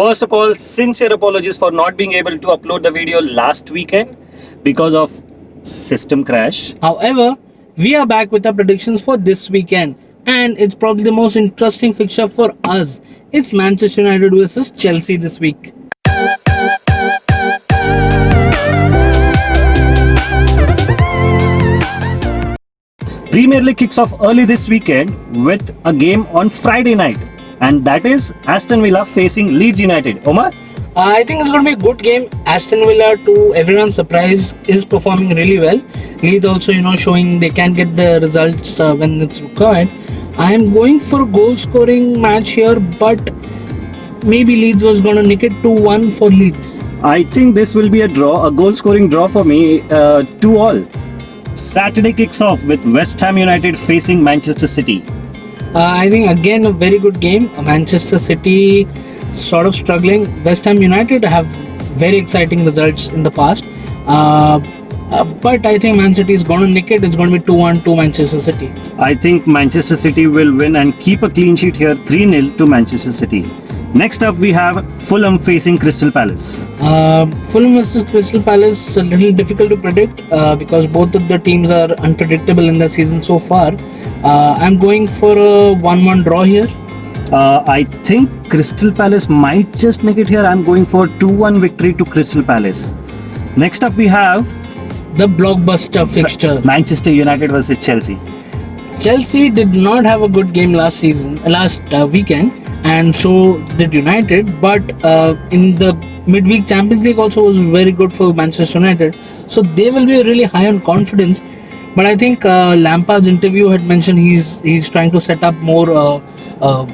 First of all, sincere apologies for not being able to upload the video last weekend because of system crash. However, we are back with our predictions for this weekend, and it's probably the most interesting fixture for us. It's Manchester United versus Chelsea this week. Premier League kicks off early this weekend with a game on Friday night, and that is Aston Villa facing Leeds United. Omar? I think it's going to be a good game. Aston Villa, to everyone's surprise, is performing really well. Leeds also, showing they can get the results when it's required. I am going for a goal-scoring match here, but maybe Leeds was going to nick it 2-1 for Leeds. I think this will be a draw, a goal-scoring draw for me, 2-all. Saturday kicks off with West Ham United facing Manchester City. I think again a very good game. Manchester City sort of struggling. West Ham United have very exciting results in the past. But I think Man City is going to nick it. It's going to be 2-1 to Manchester City. I think Manchester City will win and keep a clean sheet here, 3-0 to Manchester City. Next up, we have Fulham facing Crystal Palace. Fulham versus Crystal Palace a little difficult to predict because both of the teams are unpredictable in the season so far. I'm going for a 1-1 draw here. I think Crystal Palace might just make it here. I'm going for 2-1 victory to Crystal Palace. Next up, we have the blockbuster fixture, Manchester United versus Chelsea. Chelsea did not have a good game last weekend, and so did United. But in the midweek Champions League also was very good for Manchester United. So they will be really high on confidence. But I think Lampard's interview had mentioned he's trying to set up more,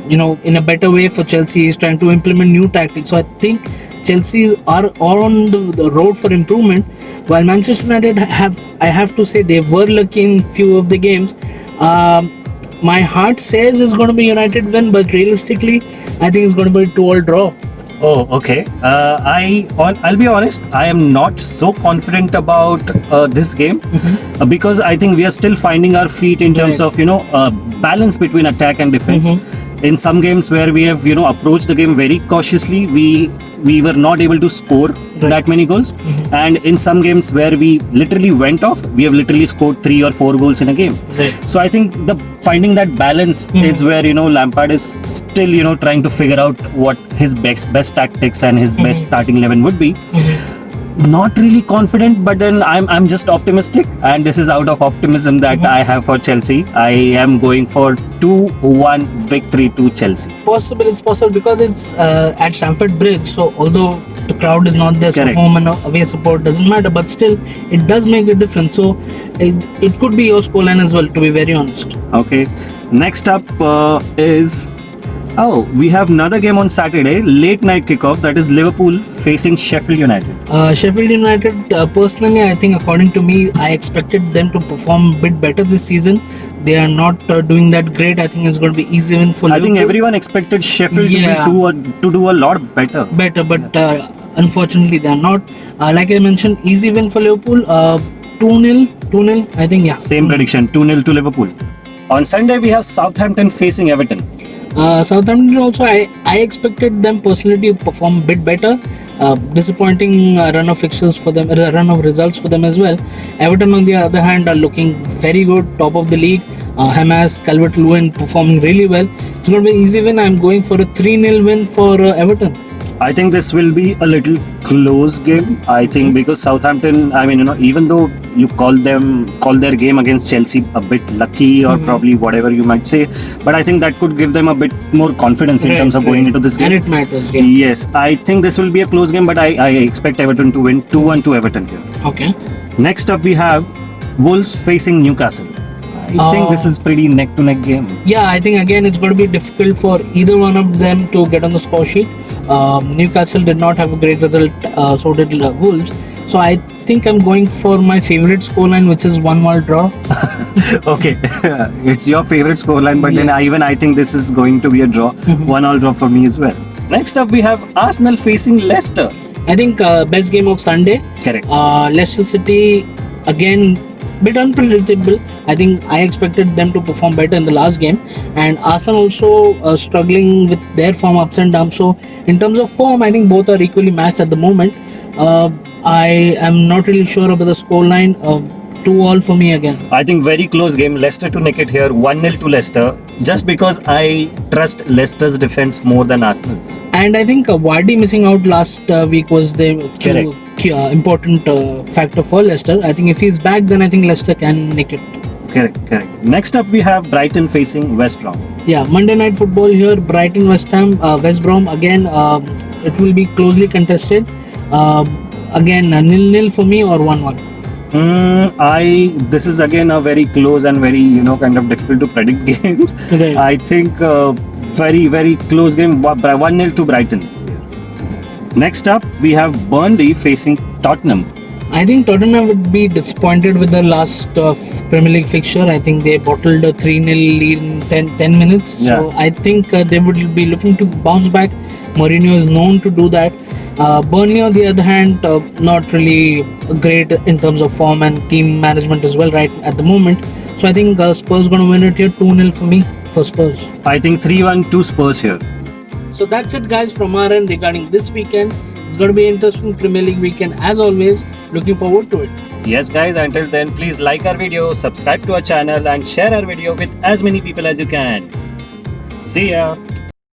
in a better way for Chelsea. He's trying to implement new tactics. So I think Chelsea are on the road for improvement, while Manchester United I have to say they were lucky in few of the games. My heart says it's going to be United win, but realistically, I think it's going to be a 2-all draw. Oh, okay. I'll be honest. I am not so confident about this game because I think we are still finding our feet in terms of balance between attack and defense. In some games where we have approached the game very cautiously, we were not able to score that many goals, and in some games where we literally went off, we have literally scored 3 or 4 goals in a game. So I think finding that balance is where Lampard is still trying to figure out what his best tactics and his best starting 11 would be. Not really confident, but then I'm just optimistic, and this is out of optimism that I have for Chelsea. I am going for 2-1 victory to Chelsea. It's possible because it's at Stamford Bridge. So although the crowd is not there, so home and away support doesn't matter, but still it does make a difference. So it could be your scoreline as well, to be very honest. Okay. Next up is we have another game on Saturday, late night kickoff, that is Liverpool facing Sheffield United. Sheffield United, personally, I think according to me, I expected them to perform a bit better this season. They are not doing that great. I think it's going to be easy win for Liverpool. I think everyone expected Sheffield to do a lot better. But unfortunately, they are not. Like I mentioned, easy win for Liverpool. 2-0, I think, yeah. Same prediction, 2-0 to Liverpool. On Sunday, we have Southampton facing Everton. Southampton also, I expected them personally to perform a bit better. Disappointing run of fixtures for them, run of results for them as well. Everton, on the other hand, are looking very good, top of the league. Hamas, Calvert-Lewin performing really well. It's going to be an easy win. I'm going for a 3-0 win for Everton. I think this will be a little close game. I think because Southampton, even though you call their game against Chelsea a bit lucky or probably whatever you might say, but I think that could give them a bit more confidence in terms of going into this game. And it matters. Yeah. Yes, I think this will be a close game, but I expect Everton to win 2-1 to Everton here. Okay. Next up, we have Wolves facing Newcastle. I think this is pretty neck-to-neck game. Yeah, I think again it's going to be difficult for either one of them to get on the score sheet. Newcastle did not have a great result, so did Wolves. So I think I'm going for my favorite scoreline, which is 1-1 draw. Okay, it's your favorite scoreline, but then I think this is going to be a draw. 1-1 draw for me as well. Next up, we have Arsenal facing Leicester. I think best game of Sunday. Correct. Leicester City again bit unpredictable. I think I expected them to perform better in the last game, and Arsenal also struggling with their form ups and downs. So in terms of form, I think both are equally matched at the moment. I am not really sure about the scoreline. 2-2 for me again. I think very close game. Leicester to nick it here. 1-0 to Leicester. Just because I trust Leicester's defense more than Arsenal's. And I think Vardy missing out last week was the Correct. important factor for Leicester. I think if he's back, then I think Leicester can nick it. Correct. Next up, we have Brighton facing West Brom. Yeah, Monday Night Football here. Brighton, West Brom again. It will be closely contested. Again, 0-0 for me or 1-1. This is again a very close and very kind of difficult to predict games. Right. I think very close game. 1-0 to Brighton. Next up, we have Burnley facing Tottenham. I think Tottenham would be disappointed with the last Premier League fixture. I think they bottled a 3-0 lead in 10 minutes. Yeah. So I think they would be looking to bounce back. Mourinho is known to do that. Burnley, on the other hand, not really great in terms of form and team management as well right at the moment. So I think Spurs going to win it here 2-0 for me for Spurs. I think 3-1 to Spurs here. So that's it, guys, from our end regarding this weekend. It's going to be an interesting Premier League weekend as always. Looking forward to it. Yes, guys, until then, please like our video, subscribe to our channel, and share our video with as many people as you can. See ya.